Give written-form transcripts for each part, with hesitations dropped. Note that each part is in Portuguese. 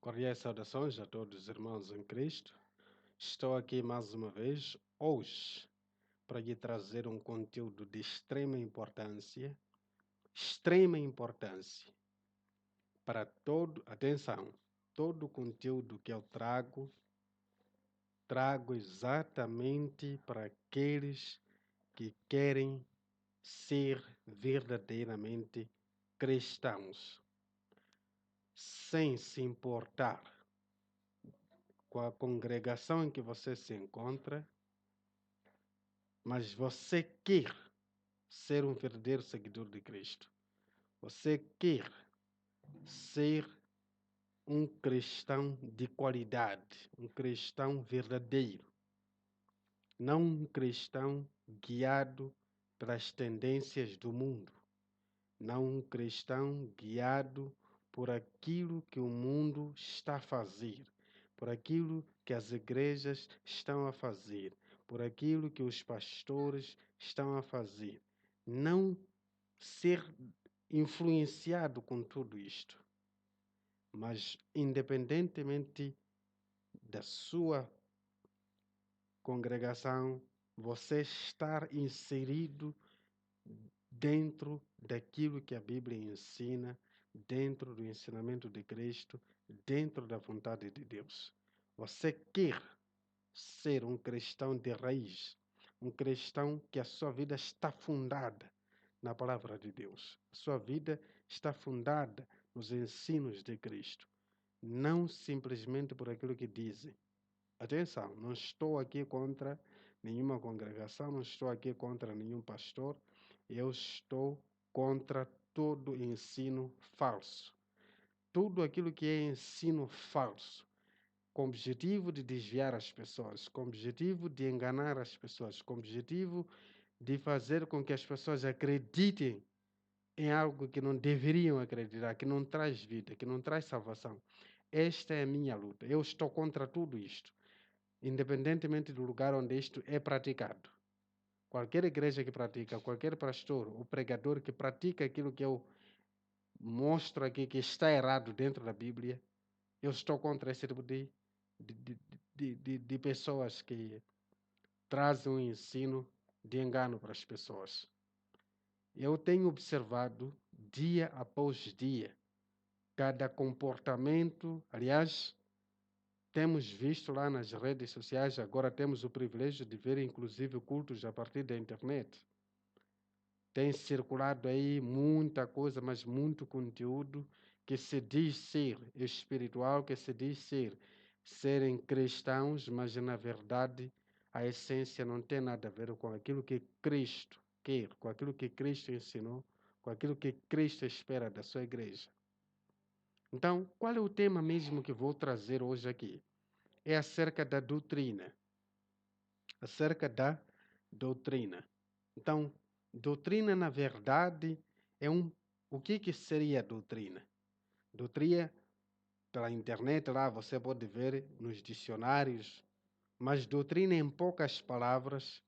Cordiais saudações a todos os irmãos em Cristo. Estou aqui mais uma vez, hoje, para lhe trazer um conteúdo de extrema importância para atenção, todo o conteúdo que eu trago exatamente para aqueles que querem ser verdadeiramente cristãos, sem se importar com a congregação em que você se encontra, mas você quer ser um verdadeiro seguidor de Cristo. Você quer ser um cristão de qualidade, um cristão verdadeiro, não um cristão guiado pelas tendências do mundo, não um cristão guiado por aquilo que o mundo está a fazer, por aquilo que as igrejas estão a fazer, por aquilo que os pastores estão a fazer. Não ser influenciado com tudo isto, mas independentemente da sua congregação, você estar inserido dentro daquilo que a Bíblia ensina, dentro do ensinamento de Cristo, dentro da vontade de Deus. Você quer ser um cristão de raiz, um cristão que a sua vida está fundada na palavra de Deus. A sua vida está fundada nos ensinos de Cristo, não simplesmente por aquilo que dizem. Atenção, não estou aqui contra nenhuma congregação, não estou aqui contra nenhum pastor, eu estou contra todo ensino falso. Tudo aquilo que é ensino falso, com o objetivo de desviar as pessoas, com o objetivo de enganar as pessoas, com o objetivo de fazer com que as pessoas acreditem em algo que não deveriam acreditar, que não traz vida, que não traz salvação. Esta é a minha luta. Eu estou contra tudo isto, independentemente do lugar onde isto é praticado. Qualquer igreja que pratica, qualquer pastor ou pregador que pratica aquilo que eu mostro aqui que está errado dentro da Bíblia, eu estou contra esse tipo de pessoas que trazem um ensino de engano para as pessoas. Eu tenho observado dia após dia cada comportamento. Aliás, temos visto lá nas redes sociais, agora temos o privilégio de ver inclusive cultos a partir da internet. Tem circulado aí muita coisa, mas muito conteúdo que se diz ser espiritual, que se diz serem cristãos, mas na verdade a essência não tem nada a ver com aquilo que Cristo quer, com aquilo que Cristo ensinou, com aquilo que Cristo espera da sua igreja. Então, qual é o tema mesmo que vou trazer hoje aqui? É acerca da doutrina. Acerca da doutrina. Então, doutrina, na verdade, é o que seria doutrina? Doutrina, pela internet lá, você pode ver nos dicionários, mas doutrina, em poucas palavras,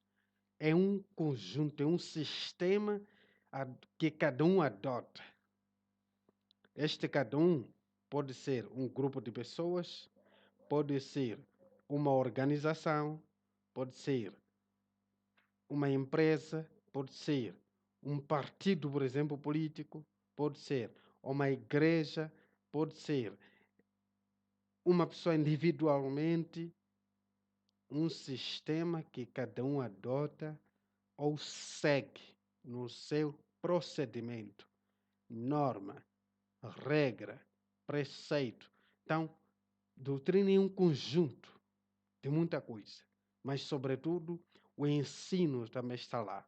é um conjunto, é um sistema que cada um adota. Este cada um pode ser um grupo de pessoas, pode ser uma organização, pode ser uma empresa, pode ser um partido, por exemplo, político, pode ser uma igreja, pode ser uma pessoa individualmente, um sistema que cada um adota ou segue no seu procedimento, norma, regra, preceito. Então, doutrina é um conjunto de muita coisa, mas, sobretudo, o ensino também está lá.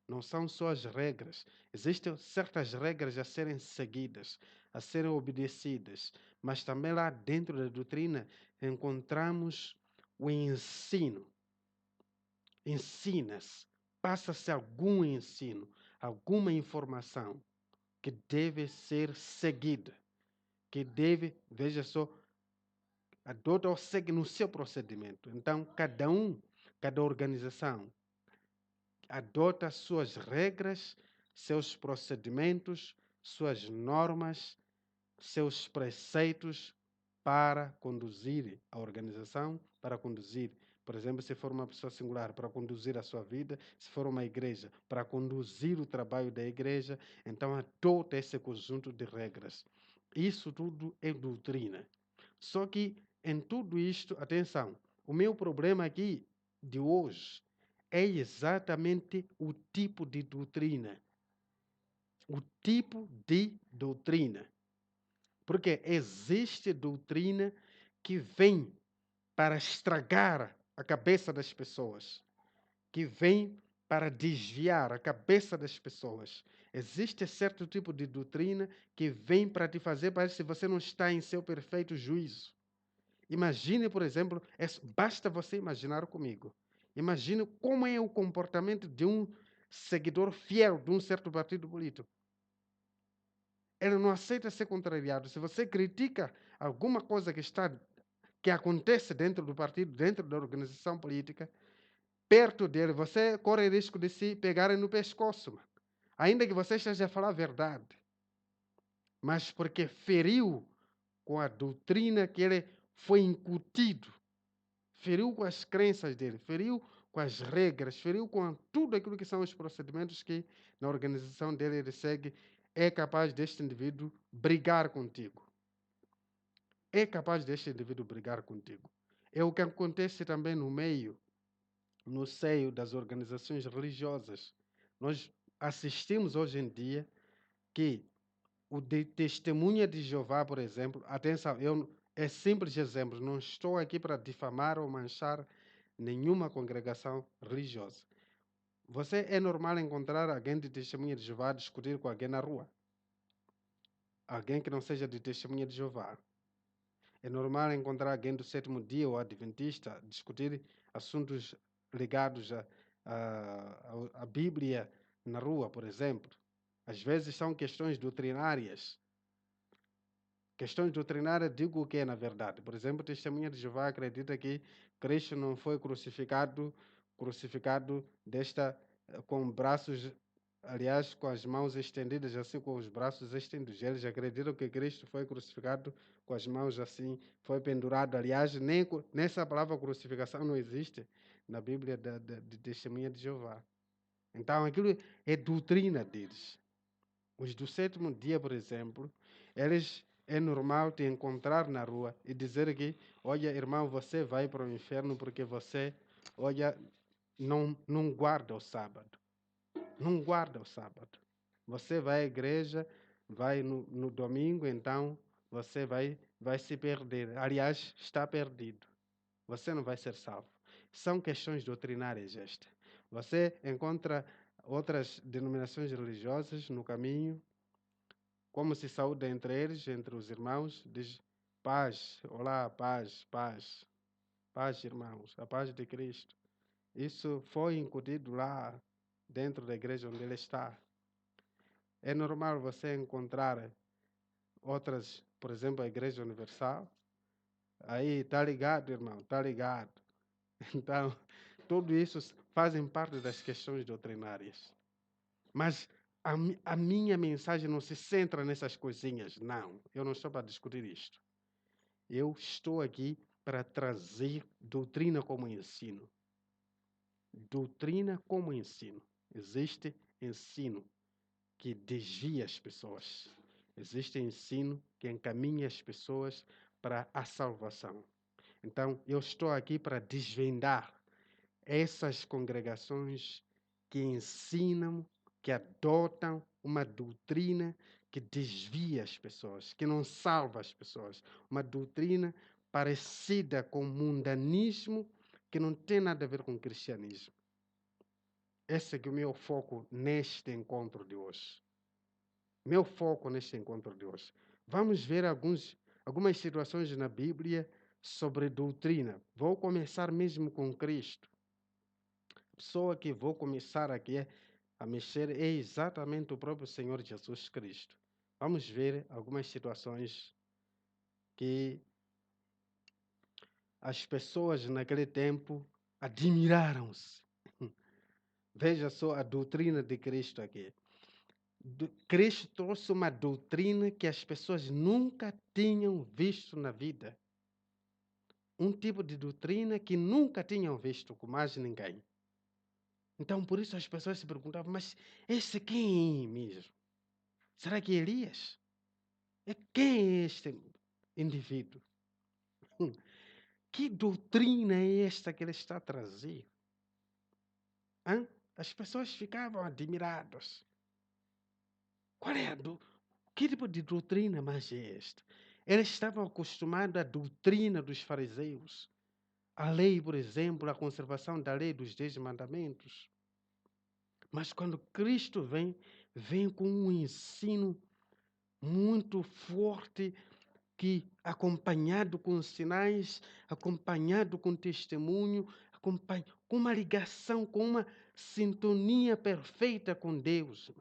Não são só as regras. Existem certas regras a serem seguidas, a serem obedecidas, mas também lá dentro da doutrina encontramos o ensino. Ensina-se, passa-se algum ensino, alguma informação que deve ser seguida, que deve, veja só, adota ou segue no seu procedimento. Então, cada organização adota suas regras, seus procedimentos, suas normas, seus preceitos para conduzir a organização, para conduzir, por exemplo, se for uma pessoa singular, para conduzir a sua vida, se for uma igreja, para conduzir o trabalho da igreja, então adota esse conjunto de regras. Isso tudo é doutrina. Só que em tudo isto, atenção, o meu problema aqui de hoje é exatamente o tipo de doutrina. O tipo de doutrina. Porque existe doutrina que vem para estragar a cabeça das pessoas, que vem para desviar a cabeça das pessoas. Existe certo tipo de doutrina que vem para te fazer parecer que você não está em seu perfeito juízo. Imagine, por exemplo, basta você imaginar comigo. Imagine como é o comportamento de um seguidor fiel de um certo partido político. Ele não aceita ser contrariado. Se você critica alguma coisa que acontece dentro do partido, dentro da organização política, perto dele, você corre risco de se pegarem no pescoço, mano. Ainda que você esteja a falar a verdade. Mas porque feriu com a doutrina que ele foi incutido, feriu com as crenças dele, feriu com as regras, feriu com tudo aquilo que são os procedimentos que na organização dele ele segue, é capaz deste indivíduo brigar contigo. É capaz deste indivíduo brigar contigo. É o que acontece também no seio das organizações religiosas. Nós assistimos hoje em dia que o de testemunha de Jeová, por exemplo, atenção, é simples exemplo, não estou aqui para difamar ou manchar nenhuma congregação religiosa. Você é normal encontrar alguém de testemunha de Jeová discutir com alguém na rua? Alguém que não seja de testemunha de Jeová. É normal encontrar alguém do sétimo dia ou adventista discutir assuntos ligados à Bíblia na rua, por exemplo. Às vezes são questões doutrinárias. Questões doutrinárias, digo o que é na verdade. Por exemplo, Testemunha de Jeová acredita que Cristo não foi crucificado com braços, aliás, com as mãos estendidas, assim com os braços estendidos. Eles acreditam que Cristo foi crucificado com as mãos assim, foi pendurado. Aliás, nem nessa palavra crucificação não existe na Bíblia de Testemunha de Jeová. Então, aquilo é doutrina deles. Os do sétimo dia, por exemplo, eles é normal te encontrar na rua e dizer que, olha, irmão, você vai para o inferno porque você, olha, não guarda o sábado. Não guarda o sábado. Você vai à igreja, vai no domingo, então você vai se perder. Aliás, está perdido. Você não vai ser salvo. São questões doutrinárias estas. Você encontra outras denominações religiosas no caminho, como se saúda entre eles, entre os irmãos, diz paz, olá, paz, paz, paz, irmãos, a paz de Cristo. Isso foi incutido lá dentro da igreja onde ele está. É normal você encontrar outras, por exemplo, a Igreja Universal. Aí, tá ligado, irmão, tá ligado. Então, tudo isso fazem parte das questões doutrinárias. Mas a minha mensagem não se centra nessas coisinhas. Não, eu não estou para discutir isto. Eu estou aqui para trazer doutrina como ensino. Doutrina como ensino. Existe ensino que desvia as pessoas. Existe ensino que encaminha as pessoas para a salvação. Então, eu estou aqui para desvendar essas congregações que ensinam, que adotam uma doutrina que desvia as pessoas, que não salva as pessoas. Uma doutrina parecida com mundanismo que não tem nada a ver com cristianismo. Esse é o meu foco neste encontro de hoje. Meu foco neste encontro de hoje. Vamos ver algumas situações na Bíblia sobre doutrina. Vou começar mesmo com Cristo. A pessoa que vou começar aqui a mexer é exatamente o próprio Senhor Jesus Cristo. Vamos ver algumas situações que as pessoas naquele tempo admiraram-se. Veja só a doutrina de Cristo aqui. Cristo trouxe uma doutrina que as pessoas nunca tinham visto na vida. Um tipo de doutrina que nunca tinham visto com mais ninguém. Então, por isso as pessoas se perguntavam, mas esse quem é mesmo? Será que é Elias? Quem é este indivíduo? Que doutrina é esta que ele está a trazer? Hã? As pessoas ficavam admiradas. Qual é que tipo de doutrina mais é esta? Eles estavam acostumados à doutrina dos fariseus. A lei, por exemplo, a conservação da lei dos 10 mandamentos. Mas quando Cristo vem com um ensino muito forte, que acompanhado com sinais, acompanhado com testemunho, com uma ligação, com uma sintonia perfeita com Deus.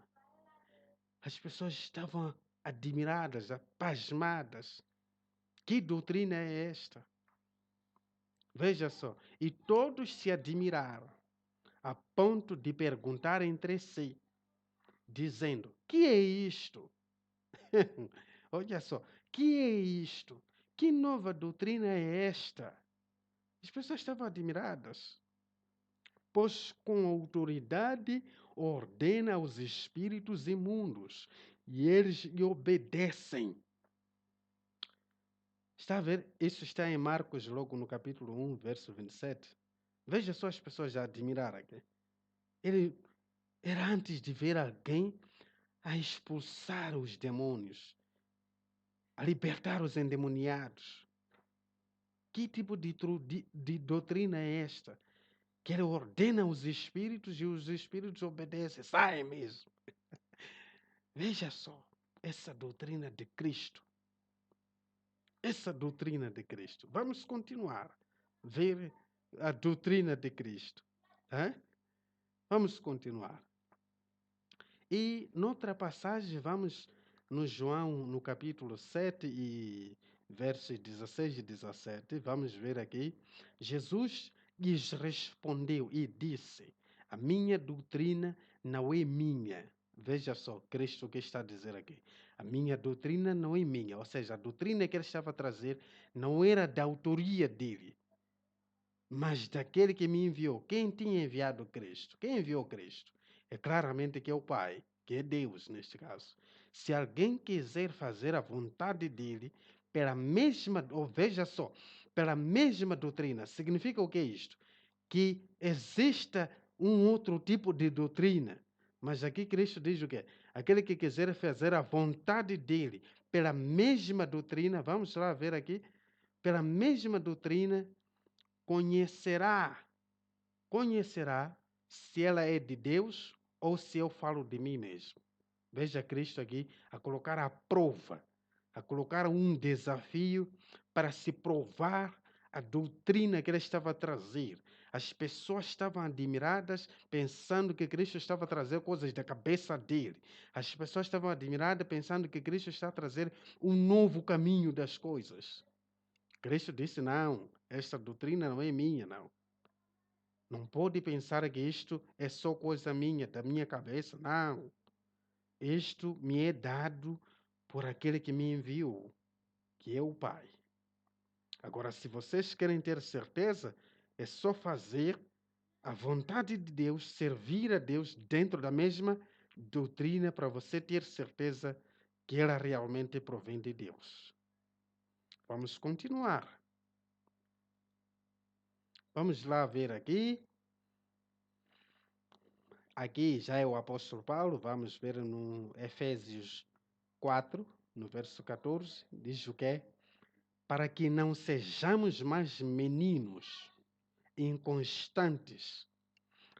As pessoas estavam admiradas, pasmadas. Que doutrina é esta? Veja só, e todos se admiraram, a ponto de perguntar entre si, dizendo: que é isto? Olha só, que é isto? Que nova doutrina é esta? As pessoas estavam admiradas, pois com autoridade ordena aos espíritos imundos e eles lhe obedecem. Está a ver? Isso está em Marcos, logo no capítulo 1, verso 27. Veja só as pessoas a admirarem. Ele era antes de ver alguém a expulsar os demônios, a libertar os endemoniados. Que tipo de doutrina é esta? Que ele ordena os espíritos e os espíritos obedecem, saem mesmo. Veja só, essa doutrina de Cristo. Essa doutrina de Cristo. Vamos continuar a ver a doutrina de Cristo. Hã? Vamos continuar. E noutra passagem, vamos no João, no capítulo 7 e versos 16 e 17, vamos ver aqui. Jesus lhes respondeu e disse: a minha doutrina não é minha. Veja só, Cristo que está a dizer aqui. A minha doutrina não é minha. Ou seja, a doutrina que ele estava a trazer não era da autoria dele, mas daquele que me enviou. Quem tinha enviado Cristo? Quem enviou Cristo? É claramente que é o Pai, que é Deus neste caso. Se alguém quiser fazer a vontade dele, pela mesma, ou veja só, pela mesma doutrina, significa o que é isto? Que exista um outro tipo de doutrina. Mas aqui Cristo diz o quê? Aquele que quiser fazer a vontade dele, pela mesma doutrina, vamos lá ver aqui, pela mesma doutrina, conhecerá se ela é de Deus ou se eu falo de mim mesmo. Veja Cristo aqui a colocar a prova, a colocar um desafio para se provar a doutrina que ele estava a trazer. As pessoas estavam admiradas, pensando que Cristo estava a trazer coisas da cabeça dele. As pessoas estavam admiradas, pensando que Cristo está a trazer um novo caminho das coisas. Cristo disse: não, esta doutrina não é minha, não. Não pode pensar que isto é só coisa minha, da minha cabeça. Não. Isto me é dado por aquele que me enviou, que é o Pai. Agora, se vocês querem ter certeza, é só fazer a vontade de Deus, servir a Deus dentro da mesma doutrina para você ter certeza que ela realmente provém de Deus. Vamos continuar. Vamos lá ver aqui. Aqui já é o apóstolo Paulo, vamos ver no Efésios 4, no verso 14, diz o quê? Para que não sejamos mais meninos, inconstantes,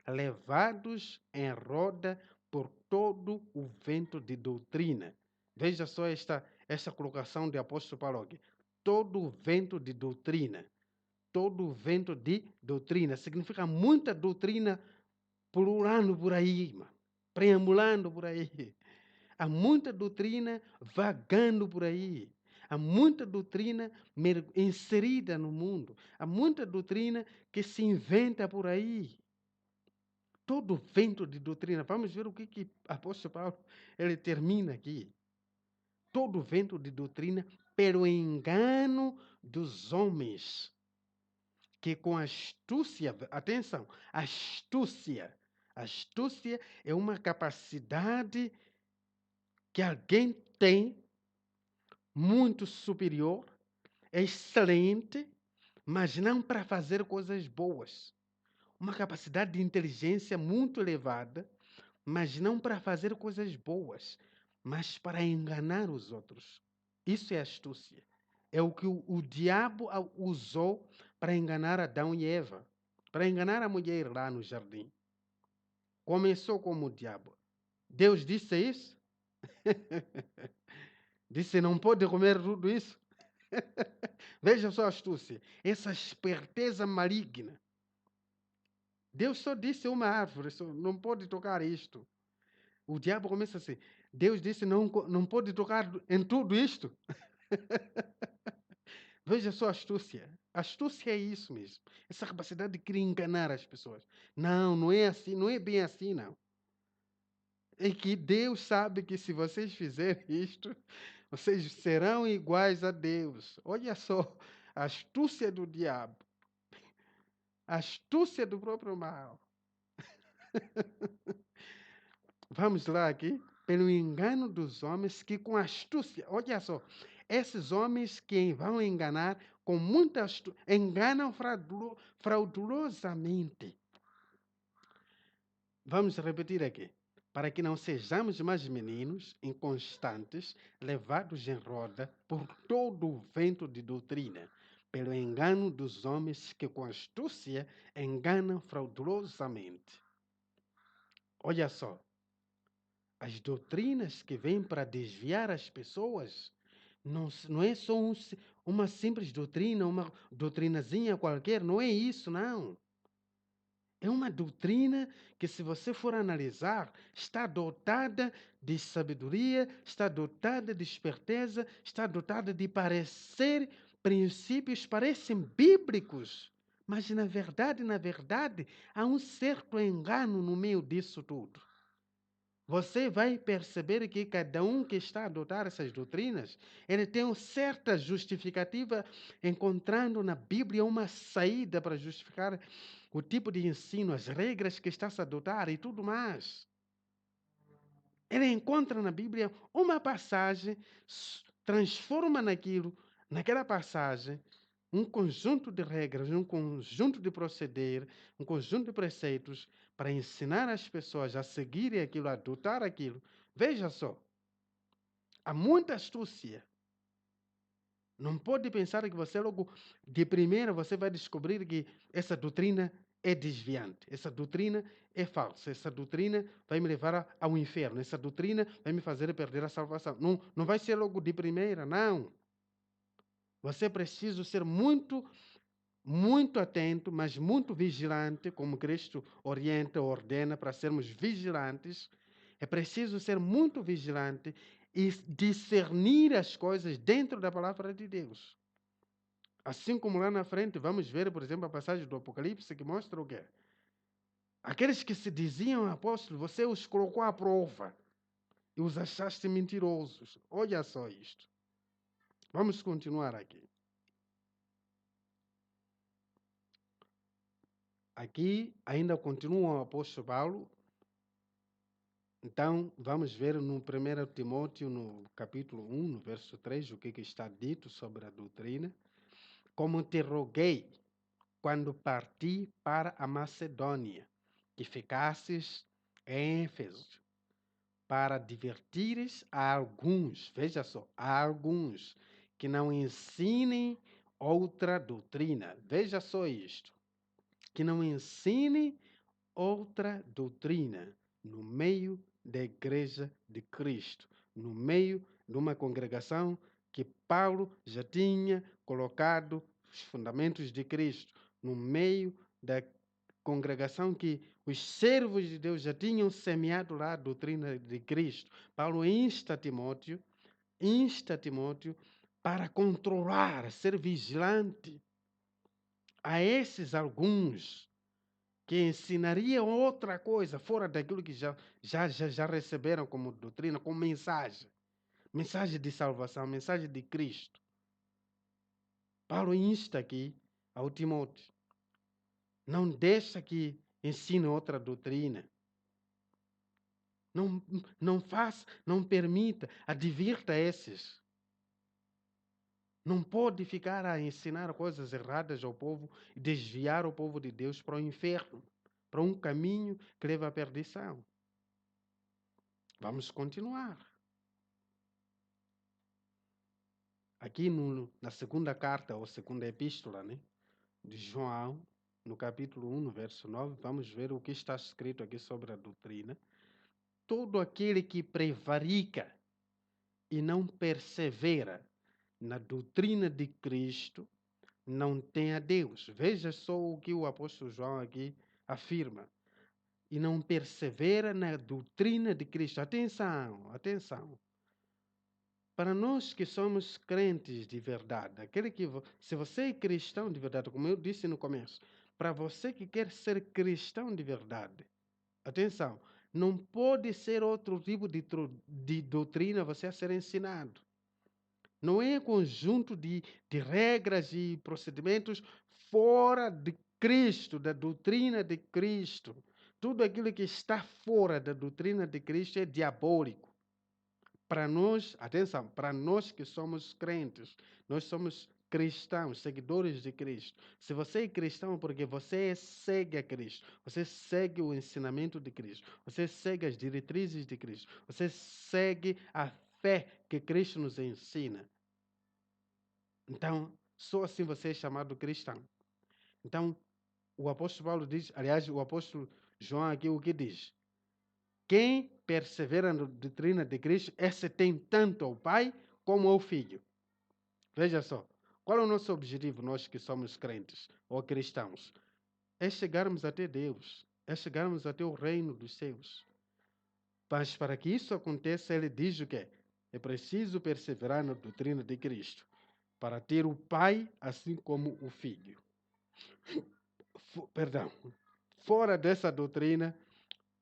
levados em roda por todo o vento de doutrina. Veja só esta colocação de apóstolo Paulo aqui. Todo o vento de doutrina. Todo o vento de doutrina. Significa muita doutrina pululando por aí, preambulando por aí. Há muita doutrina vagando por aí. Há muita doutrina inserida no mundo. Há muita doutrina que se inventa por aí. Todo vento de doutrina. Vamos ver o que o apóstolo Paulo ele termina aqui. Todo vento de doutrina pelo engano dos homens, que com astúcia, atenção, astúcia. Astúcia é uma capacidade que alguém tem muito superior, excelente, mas não para fazer coisas boas. Uma capacidade de inteligência muito elevada, mas não para fazer coisas boas, mas para enganar os outros. Isso é astúcia. É o que o diabo usou para enganar Adão e Eva, para enganar a mulher lá no jardim. Começou como o diabo. Deus disse isso? Disse, não pode comer tudo isso? Veja só a astúcia, essa esperteza maligna. Deus só disse uma árvore, só não pode tocar isto. O diabo começa assim, Deus disse, não pode tocar em tudo isto. Veja só a astúcia. A astúcia é isso mesmo. Essa capacidade de querer enganar as pessoas. Não, não é assim, não é bem assim, não. É que Deus sabe que se vocês fizerem isto, vocês serão iguais a Deus. Olha só a astúcia do diabo. A astúcia do próprio mal. Vamos lá aqui. Pelo engano dos homens que com astúcia, olha só, esses homens que vão enganar com muita astúcia, enganam fraudulosamente. Vamos repetir aqui. Para que não sejamos mais meninos inconstantes, levados em roda por todo o vento de doutrina, pelo engano dos homens que com astúcia enganam fraudulosamente. Olha só, as doutrinas que vêm para desviar as pessoas não é só uma simples doutrina, uma doutrinazinha qualquer, não é isso, não. É uma doutrina que, se você for analisar, está dotada de sabedoria, está dotada de esperteza, está dotada de parecer princípios, parecem bíblicos, mas na verdade, há um certo engano no meio disso tudo. Você vai perceber que cada um que está a adotar essas doutrinas, ele tem uma certa justificativa, encontrando na Bíblia uma saída para justificar o tipo de ensino, as regras que está a adotar e tudo mais. Ele encontra na Bíblia uma passagem, transforma naquela passagem, um conjunto de regras, um conjunto de proceder, um conjunto de preceitos para ensinar as pessoas a seguirem aquilo, a adotar aquilo. Veja só, há muita astúcia. Não pode pensar que você logo de primeira você vai descobrir que essa doutrina é desviante, essa doutrina é falsa, essa doutrina vai me levar ao inferno, essa doutrina vai me fazer perder a salvação. Não vai ser logo de primeira, não. Você precisa ser muito atento, mas muito vigilante, como Cristo orienta, ordena para sermos vigilantes. É preciso ser muito vigilante e discernir as coisas dentro da palavra de Deus. Assim como lá na frente, vamos ver, por exemplo, a passagem do Apocalipse que mostra o quê? Aqueles que se diziam apóstolos, você os colocou à prova e os achaste mentirosos. Olha só isto. Vamos continuar aqui. Aqui ainda continua o apóstolo Paulo. Então, vamos ver no 1 Timóteo, no capítulo 1, no verso 3, o que está dito sobre a doutrina. Como te roguei quando parti para a Macedônia, que ficasses em Éfeso, para divertires a alguns, veja só, a alguns que não ensinem outra doutrina. Veja só isto, que não ensinem outra doutrina no meio da igreja de Cristo, no meio de uma congregação que Paulo já tinha colocado os fundamentos de Cristo, no meio da congregação que os servos de Deus já tinham semeado lá a doutrina de Cristo. Paulo insta Timóteo para controlar, ser vigilante a esses alguns que ensinaria outra coisa, fora daquilo que já receberam como doutrina, como mensagem. Mensagem de salvação, mensagem de Cristo. Paulo insta aqui ao Timóteo. Não deixa que ensine outra doutrina. Não faça, não permita, advirta esses. Não pode ficar a ensinar coisas erradas ao povo e desviar o povo de Deus para o inferno, para um caminho que leva à perdição. Vamos continuar. Aqui na segunda carta, ou segunda epístola, né, de João, no capítulo 1, no verso 9, vamos ver o que está escrito aqui sobre a doutrina. Todo aquele que prevarica e não persevera na doutrina de Cristo não tem a Deus. Veja só o que o apóstolo João aqui afirma. E não persevera na doutrina de Cristo. Atenção, atenção. Para nós que somos crentes de verdade, se você é cristão de verdade, como eu disse no começo, para você que quer ser cristão de verdade, atenção, não pode ser outro tipo de doutrina você a ser ensinado. Não é conjunto de regras e procedimentos fora de Cristo, da doutrina de Cristo. Tudo aquilo que está fora da doutrina de Cristo é diabólico. Para nós, atenção, para nós que somos crentes, nós somos cristãos, seguidores de Cristo. Se você é cristão, porque você segue a Cristo, você segue o ensinamento de Cristo, você segue as diretrizes de Cristo, você segue a fé que Cristo nos ensina. Então, só assim você é chamado cristão. Então, o apóstolo Paulo diz, aliás, o apóstolo João aqui o que diz? Quem persevera na doutrina de Cristo, esse tem tanto ao Pai como ao Filho. Veja só, qual é o nosso objetivo, nós que somos crentes ou cristãos? É chegarmos até Deus, é chegarmos até o reino dos céus. Mas para que isso aconteça, ele diz o quê? É preciso perseverar na doutrina de Cristo, para ter o Pai assim como o Filho. Perdão, fora dessa doutrina,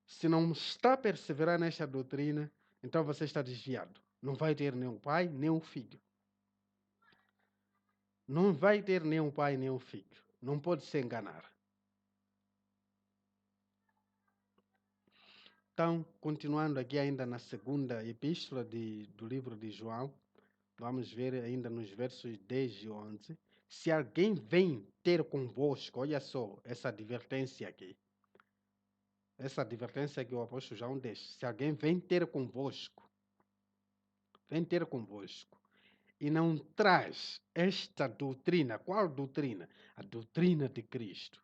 se não está perseverando nesta doutrina, então você está desviado. Não vai ter nem o pai, nem o filho. Não vai ter nem o pai, nem o filho. Não pode se enganar. Então, continuando aqui ainda na segunda epístola do livro de João, vamos ver ainda nos versos 10 e 11. Se alguém vem ter convosco, olha só essa advertência aqui. Essa advertência que o apóstolo João deixa. Se alguém vem ter convosco, e não traz esta doutrina, qual doutrina? A doutrina de Cristo.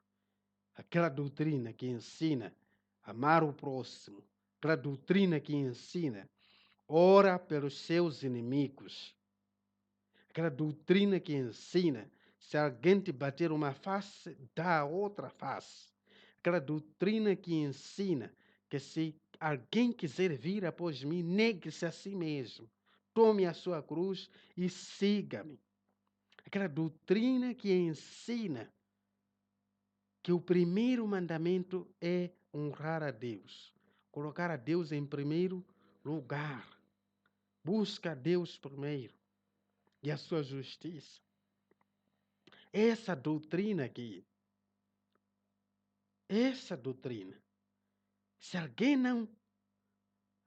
Aquela doutrina que ensina a amar o próximo, aquela doutrina que ensina ora pelos seus inimigos, aquela doutrina que ensina se alguém te bater uma face, dá a outra face, aquela doutrina que ensina que se alguém quiser vir após mim, negue-se a si mesmo. Tome a sua cruz e siga-me. Aquela doutrina que ensina que o primeiro mandamento é honrar a Deus, colocar a Deus em primeiro lugar. Busca a Deus primeiro e a sua justiça. Essa doutrina aqui, se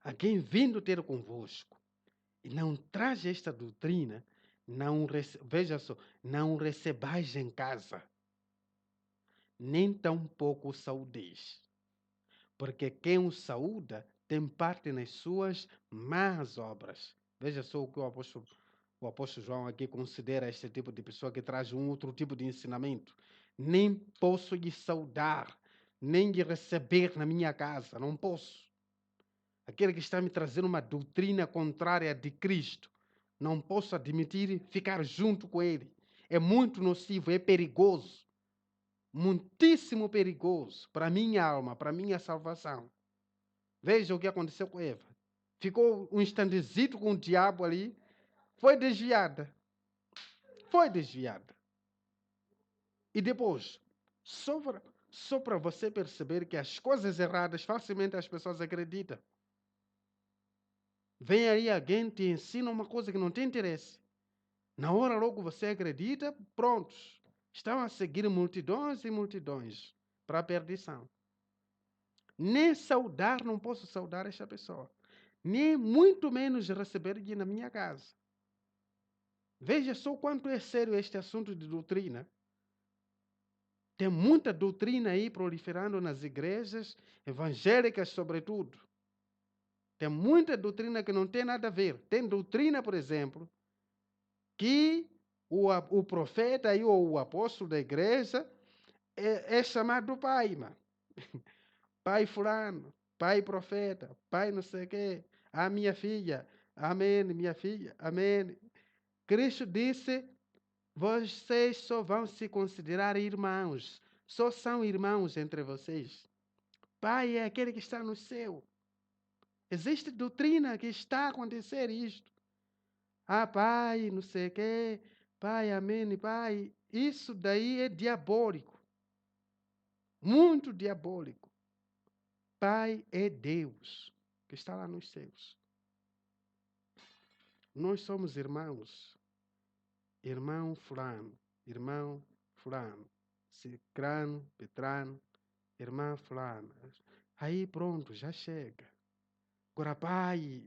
alguém vindo ter convosco e não traz esta doutrina, veja só, não recebais em casa, nem tampouco o saudeis. Porque quem o saúda tem parte nas suas más obras. Veja só o que o apóstolo João aqui considera este tipo de pessoa que traz um outro tipo de ensinamento. Nem posso lhe saudar, nem lhe receber na minha casa, não posso. Aquele que está me trazendo uma doutrina contrária de Cristo, não posso admitir ficar junto com ele. É muito nocivo, é perigoso, muitíssimo perigoso para a minha alma, para a minha salvação. Veja o que aconteceu com Eva. Ficou um instantezito com o diabo ali, foi desviada. Foi desviada. E depois, só para você perceber que as coisas erradas facilmente as pessoas acreditam. Vem aí alguém te ensina uma coisa que não te interessa. Na hora logo você acredita, prontos. Estão a seguir multidões e multidões para a perdição. Nem saudar, não posso saudar esta pessoa. Nem muito menos receber-lhe na minha casa. Veja só quanto é sério este assunto de doutrina. Tem muita doutrina aí proliferando nas igrejas evangélicas, sobretudo. Tem muita doutrina que não tem nada a ver. Tem doutrina, por exemplo, que o profeta e o apóstolo da igreja é chamado pai, mano. Pai fulano, pai profeta, pai não sei o quê. Ah, minha filha, amém, minha filha, amém. Cristo disse, vocês só vão se considerar irmãos. Só são irmãos entre vocês. Pai é aquele que está no céu. Existe doutrina que está a acontecer isto. Ah, pai, não sei o quê. Pai, amém, pai. Isso daí é diabólico. Muito diabólico. Pai é Deus, que está lá nos céus. Nós somos irmãos. Irmão fulano, irmão fulano. Cicrano, Petrano, irmã fulano. Aí pronto, já chega. Agora, pai,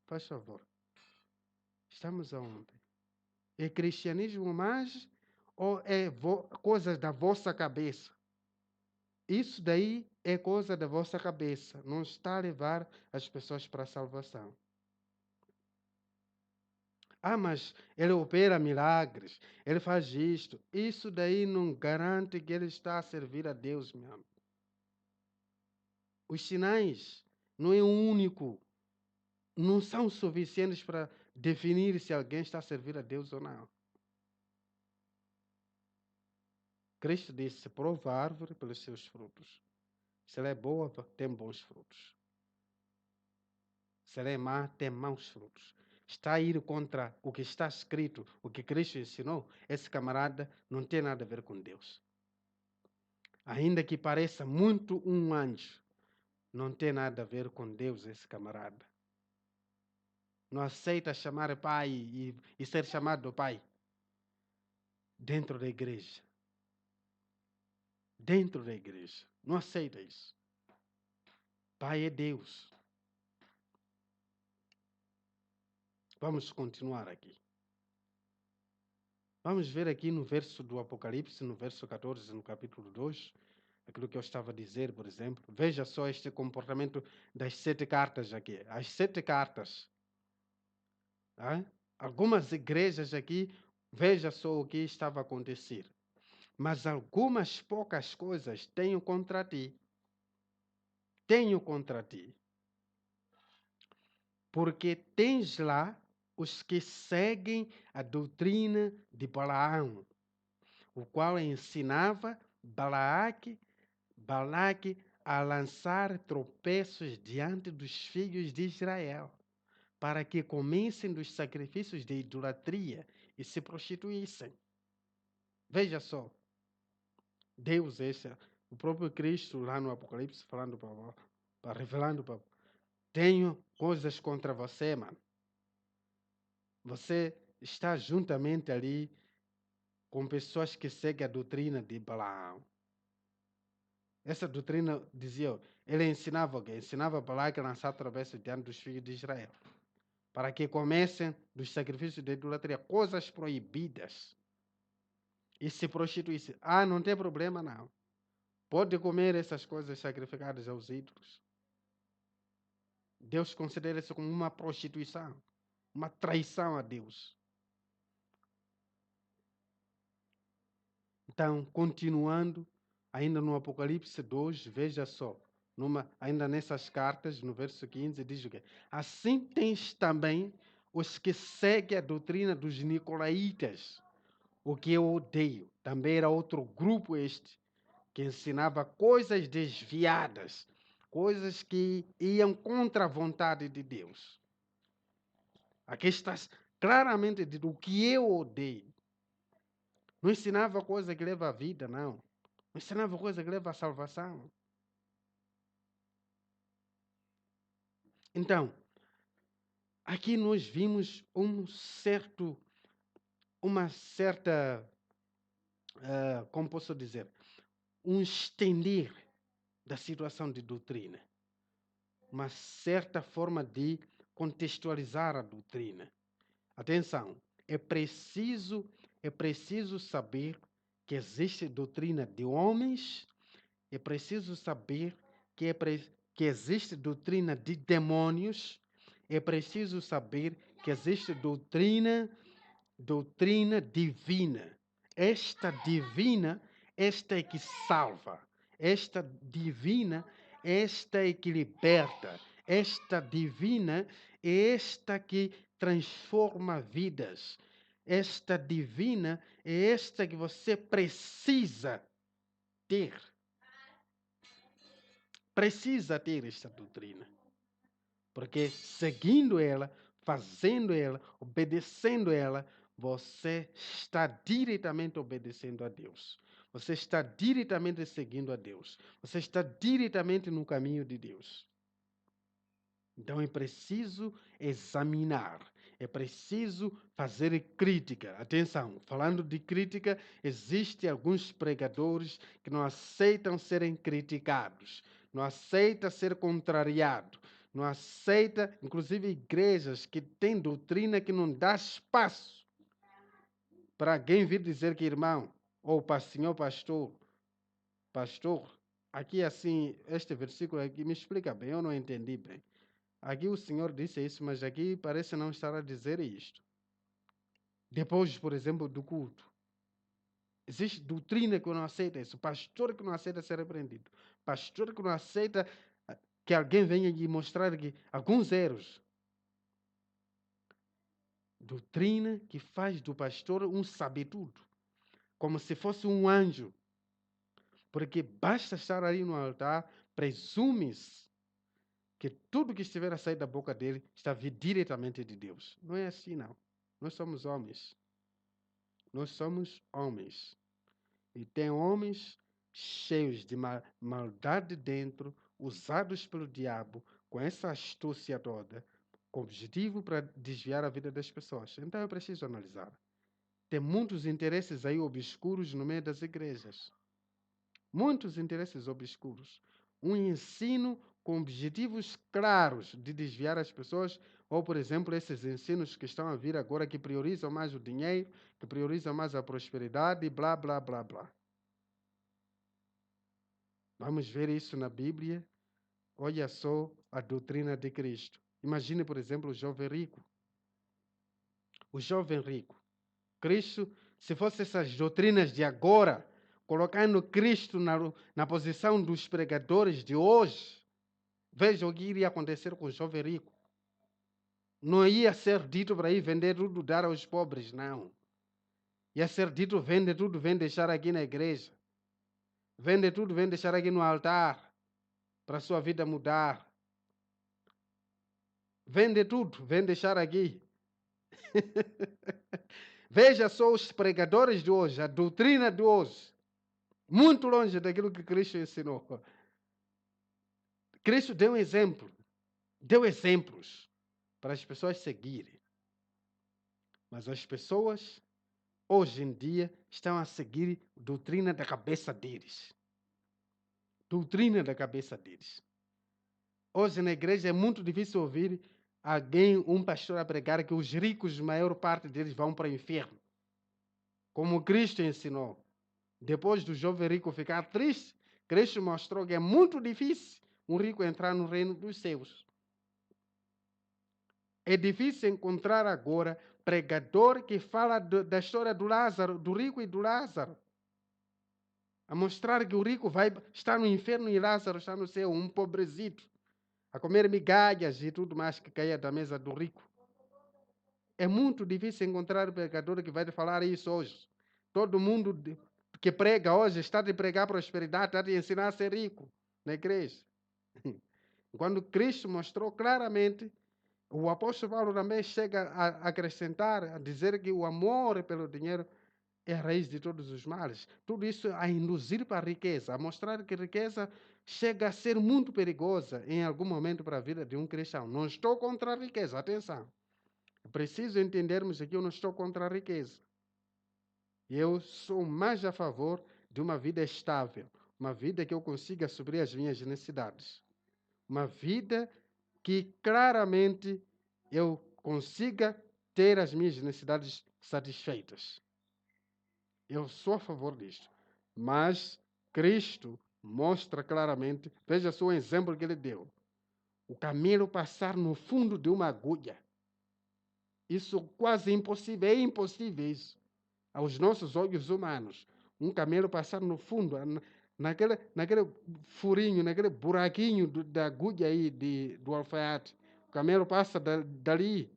faz favor. Estamos aonde? É cristianismo mais ou é coisas da vossa cabeça? Isso daí é coisa da vossa cabeça. Não está a levar as pessoas para a salvação. Ah, mas ele opera milagres, ele faz isto. Isso daí não garante que ele está a servir a Deus, meu amigo. Os sinais não é o único, não são suficientes para definir se alguém está a servir a Deus ou não. Cristo disse: prova a árvore pelos seus frutos. Se ela é boa, tem bons frutos. Se ela é má, tem maus frutos. Está a ir contra o que está escrito, o que Cristo ensinou. Esse camarada não tem nada a ver com Deus. Ainda que pareça muito um anjo, não tem nada a ver com Deus esse camarada. Não aceita chamar pai e ser chamado pai dentro da igreja. Dentro da igreja. Não aceita isso. Pai é Deus. Vamos continuar aqui. Vamos ver aqui no verso do Apocalipse, no verso 14, no capítulo 2, aquilo que eu estava a dizer, por exemplo. Veja só este comportamento das 7 cartas aqui. As 7 cartas. Tá? Algumas igrejas aqui, veja só o que estava a acontecer. Mas algumas poucas coisas tenho contra ti. Tenho contra ti. Porque tens lá os que seguem a doutrina de Balaão, o qual ensinava Balaque a lançar tropeços diante dos filhos de Israel, para que comessem dos sacrifícios de idolatria e se prostituíssem. Veja só, Deus o próprio Cristo lá no Apocalipse falando revelando para tenho coisas contra você, mano. Você está juntamente ali com pessoas que seguem a doutrina de Balaão. Essa doutrina dizia, ele ensinava o quê? Ensinava Balaão a lançar travessos diante dos filhos de Israel, para que comessem dos sacrifícios de idolatria, coisas proibidas, e se prostituíssem. Ah, não tem problema não. Pode comer essas coisas sacrificadas aos ídolos. Deus considera isso como uma prostituição, uma traição a Deus. Então, continuando, ainda no Apocalipse 2, veja só, ainda nessas cartas, no verso 15, diz o quê? Assim tens também os que seguem a doutrina dos nicolaítas, o que eu odeio. Também era outro grupo este, que ensinava coisas desviadas, coisas que iam contra a vontade de Deus. Aqui está claramente dito o que eu odeio. Não ensinava coisa que leva à vida, não. Não ensinava coisa que leva à salvação. Então, aqui nós vimos uma certa, como posso dizer, um estender da situação de doutrina. Uma certa forma de contextualizar a doutrina. Atenção, é preciso saber que existe doutrina de homens, é preciso saber que existe doutrina de demônios, é preciso saber que existe doutrina divina. Esta divina, esta é que salva. Esta divina, esta é que liberta. Esta divina é esta que transforma vidas. Esta divina é esta que você precisa ter. Precisa ter esta doutrina. Porque seguindo ela, fazendo ela, obedecendo ela, você está diretamente obedecendo a Deus. Você está diretamente seguindo a Deus. Você está diretamente no caminho de Deus. Então é preciso examinar, é preciso fazer crítica. Atenção, falando de crítica, existem alguns pregadores que não aceitam serem criticados, não aceitam ser contrariado, não aceita, inclusive igrejas que têm doutrina que não dá espaço para alguém vir dizer que irmão, ou senhor pastor, aqui assim, este versículo aqui me explica bem, eu não entendi bem. Aqui o Senhor disse isso, mas aqui parece não estar a dizer isto. Depois, por exemplo, do culto. Existe doutrina que não aceita isso. Pastor que não aceita ser repreendido. Pastor que não aceita que alguém venha lhe mostrar que alguns erros. Doutrina que faz do pastor um sabe-tudo. Como se fosse um anjo. Porque basta estar ali no altar, presume-se que tudo que estiver a sair da boca dele está vindo diretamente de Deus. Não é assim, não. Nós somos homens. Nós somos homens. E tem homens cheios de maldade dentro, usados pelo diabo, com essa astúcia toda, com objetivo para desviar a vida das pessoas. Então é preciso analisar. Tem muitos interesses aí obscuros no meio das igrejas. Muitos interesses obscuros. Um ensino com objetivos claros de desviar as pessoas, ou, por exemplo, esses ensinos que estão a vir agora que priorizam mais o dinheiro, que priorizam mais a prosperidade, blá, blá, blá, blá. Vamos ver isso na Bíblia. Olha só a doutrina de Cristo. Imagine, por exemplo, o jovem rico. O jovem rico. Cristo, se fosse essas doutrinas de agora, colocando Cristo na posição dos pregadores de hoje, veja o que iria acontecer com o jovem rico. Não ia ser dito para ir vender tudo, dar aos pobres, não. Ia ser dito, vende tudo, vem deixar aqui na igreja. Vende tudo, vem deixar aqui no altar, para a sua vida mudar. Vende tudo, vem deixar aqui. Veja só os pregadores de hoje, a doutrina de hoje, muito longe daquilo que Cristo ensinou. Cristo deu um exemplo, deu exemplos para as pessoas seguirem. Mas as pessoas, hoje em dia, estão a seguir a doutrina da cabeça deles. Doutrina da cabeça deles. Hoje na igreja é muito difícil ouvir um pastor a pregar que os ricos, a maior parte deles, vão para o inferno. Como Cristo ensinou. Depois do jovem rico ficar triste, Cristo mostrou que é muito difícil um rico entrar no reino dos céus. É difícil encontrar agora pregador que fala da história do Lázaro, do rico e do Lázaro. A mostrar que o rico vai estar no inferno e Lázaro está no céu, um pobrezito, a comer migalhas e tudo mais que caía da mesa do rico. É muito difícil encontrar pregador que vai falar isso hoje. Todo mundo que prega hoje está de pregar prosperidade, está de ensinar a ser rico na igreja. Quando Cristo mostrou claramente, o apóstolo Paulo também chega a acrescentar, a dizer que o amor pelo dinheiro é a raiz de todos os males. Tudo isso a induzir para a riqueza, a mostrar que a riqueza chega a ser muito perigosa em algum momento para a vida de um cristão. Não estou contra a riqueza, atenção. É preciso entendermos que eu não estou contra a riqueza. Eu sou mais a favor de uma vida estável, uma vida que eu consiga suprir as minhas necessidades. Uma vida que claramente eu consiga ter as minhas necessidades satisfeitas. Eu sou a favor disto. Mas Cristo mostra claramente, veja só o exemplo que ele deu. O camelo passar no fundo de uma agulha. Isso quase impossível, é impossível isso. Aos nossos olhos humanos. Um camelo passar no fundo, naquele furinho, naquele buraquinho da agulha aí do alfaiate. O camelo passa dali.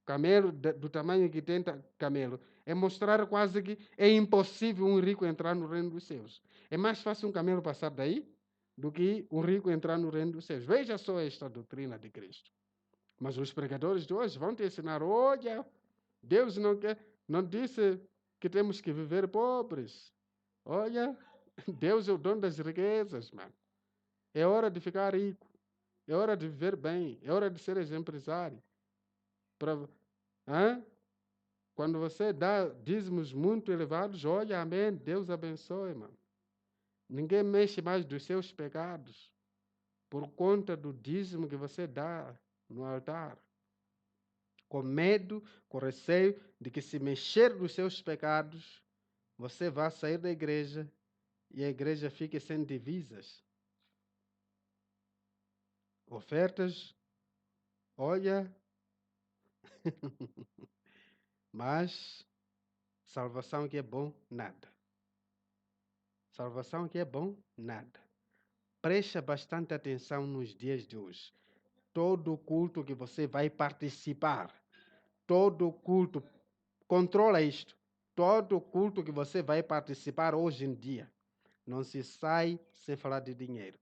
Camelo, do tamanho que tem camelo. É mostrar quase que é impossível um rico entrar no reino dos céus. É mais fácil um camelo passar daí do que um rico entrar no reino dos céus. Veja só esta doutrina de Cristo. Mas os pregadores de hoje vão te ensinar: olha, Deus não quer, não disse que temos que viver pobres. Olha, Deus é o dono das riquezas, mano. É hora de ficar rico. É hora de viver bem. É hora de ser empresário. Pra, hã? Quando você dá dízimos muito elevados, olha, amém, Deus abençoe, mano. Ninguém mexe mais dos seus pecados por conta do dízimo que você dá no altar. Com medo, com receio de que se mexer dos seus pecados, você vá sair da igreja e a igreja fique sem divisas. Ofertas, olha, mas salvação que é bom, nada. Salvação que é bom, nada. Preste bastante atenção nos dias de hoje. Todo culto que você vai participar, todo culto, controla isto. Todo culto que você vai participar hoje em dia, não se sai sem falar de dinheiro.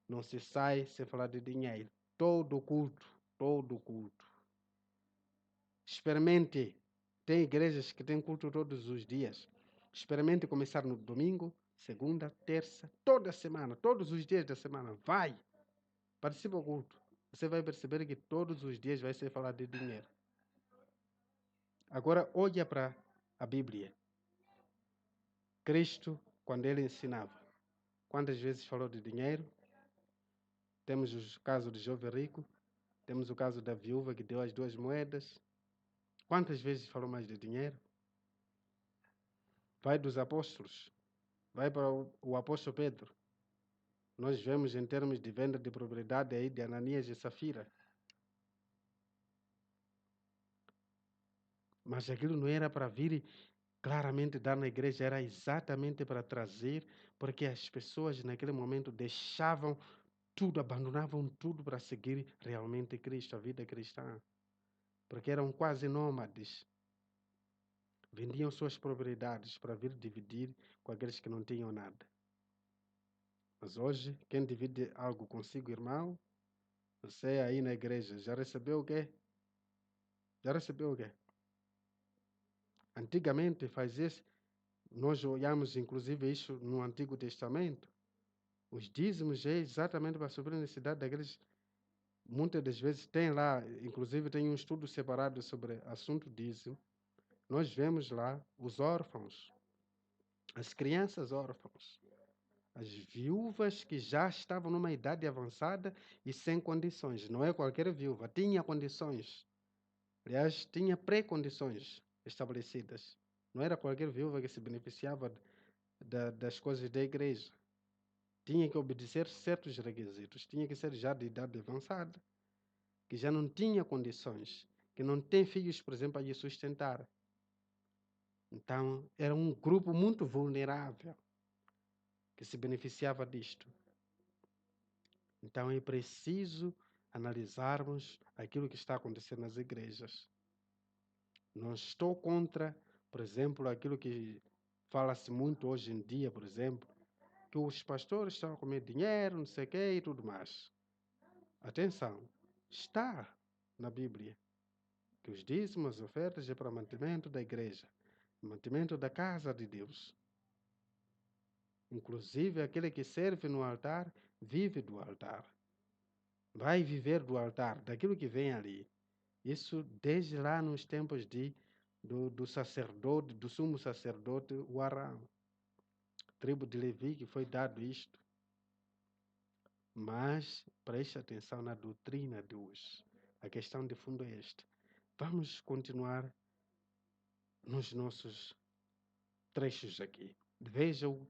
Não se sai sem falar de dinheiro. Todo culto, todo culto. Experimente. Tem igrejas que têm culto todos os dias. Experimente começar no domingo, segunda, terça, toda semana, todos os dias da semana. Vai, participa do culto. Você vai perceber que todos os dias vai ser falar de dinheiro. Agora, olha para a Bíblia. Cristo, quando ele ensinava, quantas vezes falou de dinheiro? Temos o caso do jovem rico, temos o caso da viúva que deu as 2 moedas. Quantas vezes falou mais de dinheiro? Vai dos apóstolos, vai para o apóstolo Pedro. Nós vemos em termos de venda de propriedade aí de Ananias e Safira. Mas aquilo não era para vir claramente dar na igreja, era exatamente para trazer, porque as pessoas naquele momento deixavam tudo, abandonavam tudo para seguir realmente Cristo, a vida cristã. Porque eram quase nômades. Vendiam suas propriedades para vir dividir com aqueles que não tinham nada. Mas hoje, quem divide algo consigo, irmão, você aí na igreja, já recebeu o quê? Já recebeu o quê? Antigamente faz isso, nós olhamos inclusive isso no Antigo Testamento. Os dízimos é exatamente para suprir a necessidade daqueles. Muitas das vezes tem lá, inclusive tem um estudo separado sobre assunto dízimo. Nós vemos lá os órfãos, as crianças órfãos, as viúvas que já estavam numa idade avançada e sem condições. Não é qualquer viúva, tinha condições. Aliás, tinha pré-condições estabelecidas. Não era qualquer viúva que se beneficiava das coisas da igreja. Tinha que obedecer certos requisitos. Tinha que ser já de idade avançada, que já não tinha condições, que não tem filhos, por exemplo, a lhe sustentar. Então, era um grupo muito vulnerável que se beneficiava disto. Então, é preciso analisarmos aquilo que está acontecendo nas igrejas. Não estou contra, por exemplo, aquilo que fala-se muito hoje em dia, por exemplo, que os pastores estão a comer dinheiro, não sei o quê e tudo mais. Atenção, está na Bíblia que os dízimos, as ofertas é para mantimento da igreja. Mantimento da casa de Deus. Inclusive, aquele que serve no altar, vive do altar. Vai viver do altar, daquilo que vem ali. Isso desde lá nos tempos do sacerdote, do sumo sacerdote, o Arão. Tribo de Levi, que foi dado isto. Mas preste atenção na doutrina de hoje. A questão de fundo é esta. Vamos continuar nos nossos trechos aqui. Vejam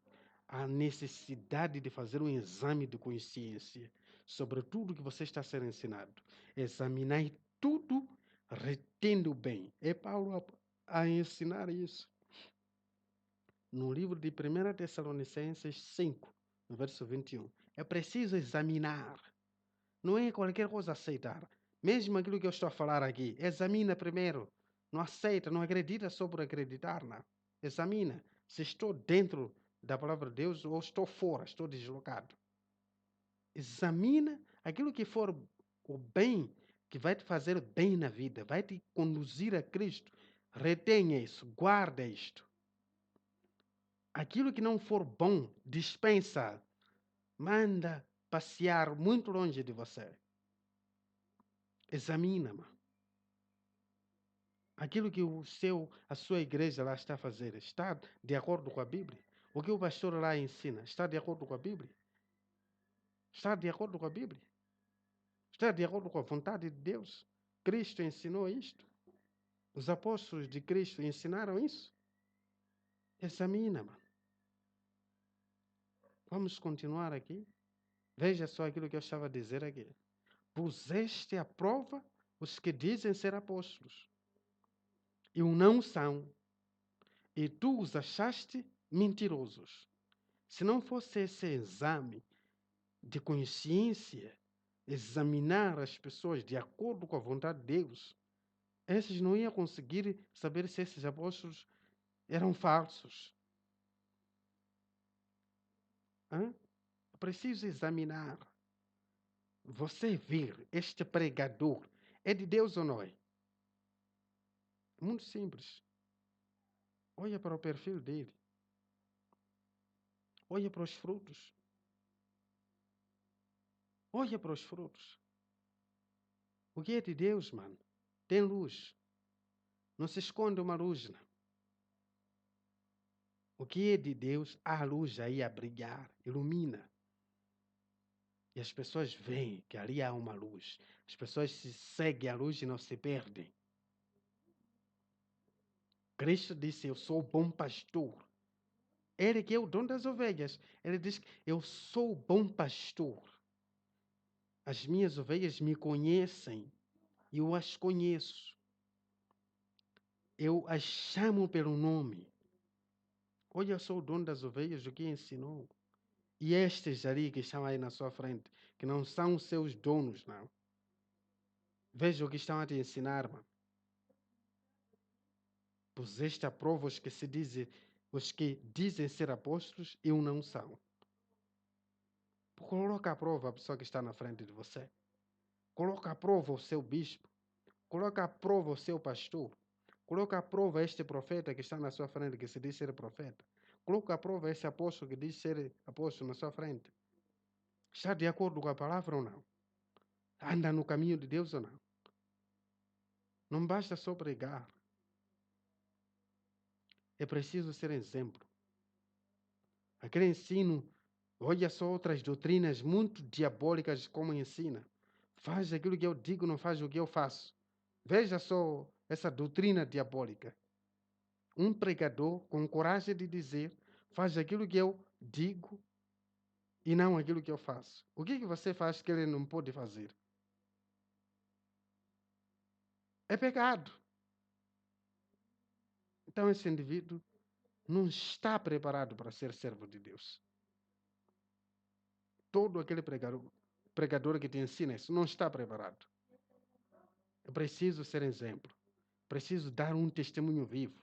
a necessidade de fazer um exame de consciência sobre tudo que você está sendo ensinado. Examinar tudo, retendo bem. É Paulo a ensinar isso. No livro de 1 Tessalonicenses 5, no verso 21. É preciso examinar. Não é qualquer coisa aceitar. Mesmo aquilo que eu estou a falar aqui, examina primeiro. Não aceita, não acredita só por acreditar, não. Examina se estou dentro da palavra de Deus ou estou fora, estou deslocado. Examina aquilo que for o bem, que vai te fazer bem na vida, vai te conduzir a Cristo. Retenha isso, guarda isto. Aquilo que não for bom, dispensa. Manda passear muito longe de você. Examina, mano. Aquilo que a sua igreja lá está a fazer está de acordo com a Bíblia? O que o pastor lá ensina está de acordo com a Bíblia? Está de acordo com a Bíblia? Está de acordo com a vontade de Deus? Cristo ensinou isto? Os apóstolos de Cristo ensinaram isso? Examina, mano. Vamos continuar aqui? Veja só aquilo que eu estava a dizer aqui. Puseste à prova os que dizem ser apóstolos e o não são, e tu os achaste mentirosos. Se não fosse esse exame de consciência, examinar as pessoas de acordo com a vontade de Deus, esses não iam conseguir saber se esses apóstolos eram falsos. Hã? Preciso examinar. Você ver este pregador é de Deus ou não é? Muito simples. Olha para o perfil dele. Olha para os frutos. Olha para os frutos. O que é de Deus, mano? Tem luz. Não se esconde uma luz, não. O que é de Deus, há luz aí a brilhar, ilumina. E as pessoas veem que ali há uma luz. As pessoas se seguem a luz e não se perdem. Cristo disse, eu sou o bom pastor. Ele que é o dono das ovelhas. Ele diz, eu sou o bom pastor. As minhas ovelhas me conhecem e eu as conheço. Eu as chamo pelo nome. Olha, eu sou o dono das ovelhas, o que ensinou. E estes ali que estão aí na sua frente, que não são os seus donos, não. Veja o que estão a te ensinar, mano. Puseste à prova os que dizem ser apóstolos e o não são. Coloca à prova a pessoa que está na frente de você. Coloca à prova o seu bispo. Coloca à prova o seu pastor. Coloca à prova este profeta que está na sua frente, que se diz ser profeta. Coloca à prova esse apóstolo que diz ser apóstolo na sua frente. Está de acordo com a palavra ou não? Anda no caminho de Deus ou não? Não basta só pregar. É preciso ser exemplo. Aquele ensino, olha só outras doutrinas muito diabólicas como ensina. Faz aquilo que eu digo, não faz o que eu faço. Veja só essa doutrina diabólica. Um pregador com coragem de dizer, faz aquilo que eu digo e não aquilo que eu faço. O que você faz que ele não pode fazer? É pecado. Então esse indivíduo não está preparado para ser servo de Deus. Todo aquele pregador que te ensina isso não está preparado. É preciso ser exemplo. Preciso dar um testemunho vivo.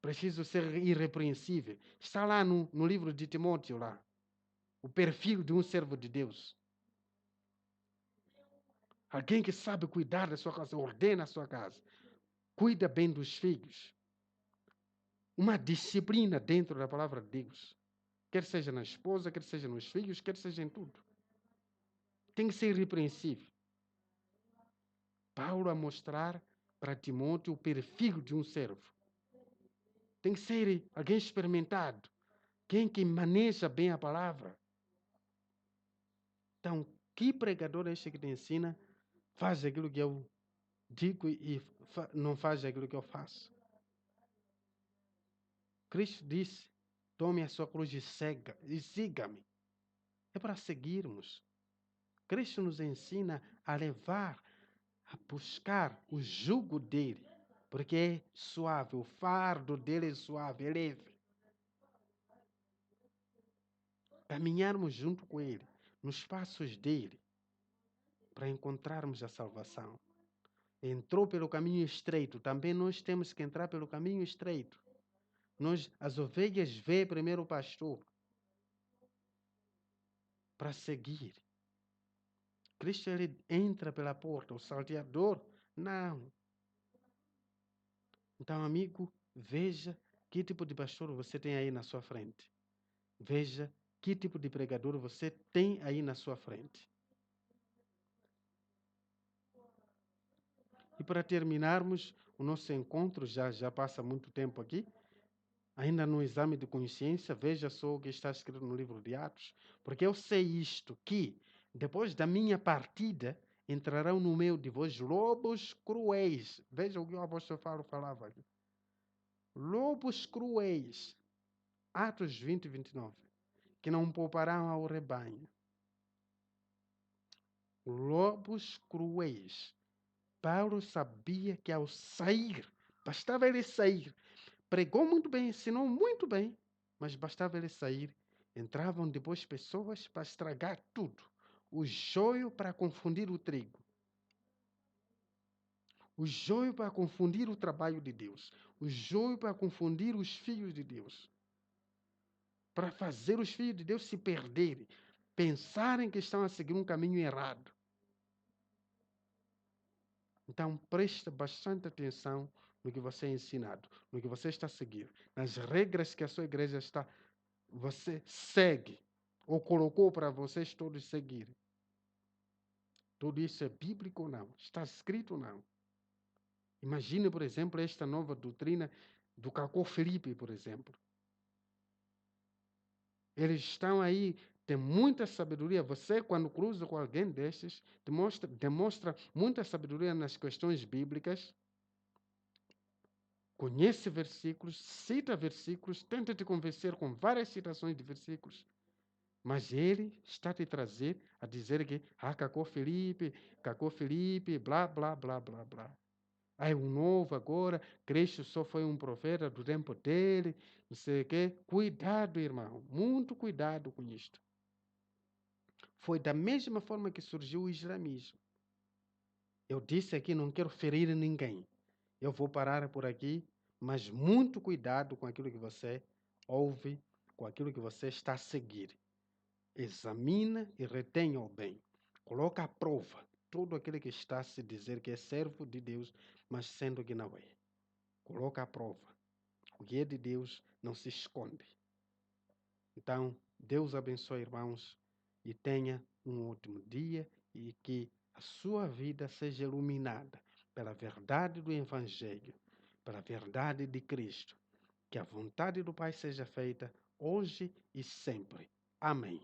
Preciso ser irrepreensível. Está lá no livro de Timóteo, lá. O perfil de um servo de Deus. Alguém que sabe cuidar da sua casa, ordena a sua casa. Cuida bem dos filhos. uma disciplina dentro da palavra de Deus. Quer seja na esposa, quer seja nos filhos, quer seja em tudo. Tem que ser irrepreensível. Paulo a mostrar para Timóteo o perfil de um servo. Tem que ser alguém experimentado, quem que maneja bem a palavra. Então, que pregador é este que te ensina, faz aquilo que eu digo e não faz aquilo que eu faço? Cristo disse, tome a sua cruz e siga-me. É para seguirmos. Cristo nos ensina a levar, a buscar o jugo dele, porque é suave, o fardo dele é suave, é leve. Caminharmos junto com ele, nos passos dele, para encontrarmos a salvação. Entrou pelo caminho estreito, também nós temos que entrar pelo caminho estreito. As ovelhas vê primeiro o pastor para seguir. Cristo ele entra pela porta, o salteador, não. Então, amigo, veja que tipo de pastor você tem aí na sua frente. Veja que tipo de pregador você tem aí na sua frente. E para terminarmos o nosso encontro, já passa muito tempo aqui, ainda no exame de consciência, veja só o que está escrito no livro de Atos, porque eu sei isto, que depois da minha partida entrarão no meio de vós lobos cruéis. Veja o que o apóstolo Paulo falava aqui. Lobos cruéis. Atos 20, 29. Que não pouparão ao rebanho. Lobos cruéis. Paulo sabia que ao sair, bastava ele sair, pregou muito bem, ensinou muito bem, mas bastava ele sair, entravam depois pessoas para estragar tudo. O joio para confundir o trigo. O joio para confundir o trabalho de Deus. O joio para confundir os filhos de Deus. Para fazer os filhos de Deus se perderem, pensarem que estão a seguir um caminho errado. Então, preste bastante atenção no que você é ensinado, no que você está a seguir, nas regras que a sua igreja você segue, ou colocou para vocês todos seguirem. Tudo isso é bíblico ou não? Está escrito ou não? Imagine, por exemplo, esta nova doutrina do Cacó Felipe, por exemplo. Eles estão aí, tem muita sabedoria. Você, quando cruza com alguém destes, demonstra muita sabedoria nas questões bíblicas. Conhece versículos, cita versículos, tenta te convencer com várias citações de versículos. Mas ele está te trazer a dizer que Cacó Felipe, blá, blá, blá, blá, blá. Aí o novo agora, Cristo só foi um profeta do tempo dele, não sei o quê. Cuidado, irmão, muito cuidado com isto. Foi da mesma forma que surgiu o islamismo. Eu disse aqui, não quero ferir ninguém. Eu vou parar por aqui, mas muito cuidado com aquilo que você ouve, com aquilo que você está a seguir. Examina e retenha o bem. Coloca à prova tudo aquilo que está a se dizer que é servo de Deus, mas sendo que não é. Coloca à prova. O que é de Deus não se esconde. Então, Deus abençoe, irmãos, e tenha um ótimo dia e que a sua vida seja iluminada pela verdade do Evangelho, pela verdade de Cristo. Que a vontade do Pai seja feita hoje e sempre. Amém.